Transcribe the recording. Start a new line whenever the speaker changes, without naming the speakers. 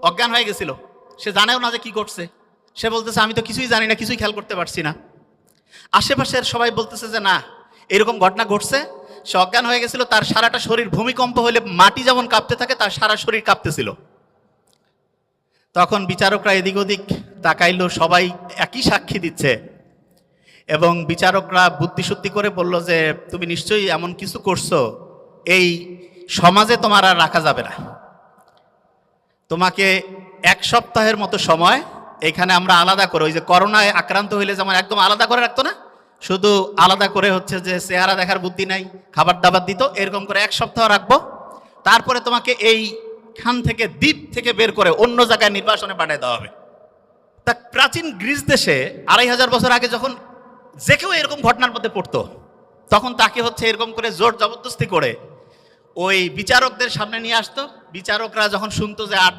অজ্ঞান হয়ে গেছিল, সে জানেও না যে কি করছে। সে বলতেছে আমি তো কিছুই জানি না, কিছুই খেয়াল করতে পারছি না। আশেপাশের সবাই বলতেছে যে না, এরকম ঘটনা ঘটছে। সে অজ্ঞান হয়ে গেছিল, তার সারাটা শরীর, ভূমিকম্প হলে মাটি যেমন কাঁপতে থাকে তার সারা শরীর কাঁপতেছিল। তখন বিচারকরা এদিক ওদিক তাকাইলো, সবাই একই সাক্ষী দিচ্ছে, এবং বিচারকরা বুদ্ধিশুদ্ধি করে বলল যে তুমি নিশ্চয়ই এমন কিছু করছো, এই সমাজে তোমার আর রাখা যাবে না, তোমাকে 1 সপ্তাহের মতো সময় এখানে আমরা আলাদা করে, ওই যে করোনায় আক্রান্ত হইলে যেমন একদম আলাদা করে রাখতো না, শুধু আলাদা করে হচ্ছে যে চেহারা দেখার বুদ্ধি নাই, খাবার দাবার দিত, এরকম করে 1 সপ্তাহ রাখবো। তারপরে তোমাকে এইখান থেকে, দ্বীপ থেকে বের করে অন্য জায়গায় নির্বাসনে পাঠিয়ে দেওয়া হবে। তা প্রাচীন গ্রিস দেশে 2500 বছর আগে যখন যে কেউ এরকম ঘটনার মধ্যে পড়তো, তখন তাকে হচ্ছে এরকম করে জোর জবরদস্তি করে ওই বিচারকদের সামনে নিয়ে আসতো। বিচারকরা যখন শুনতো যে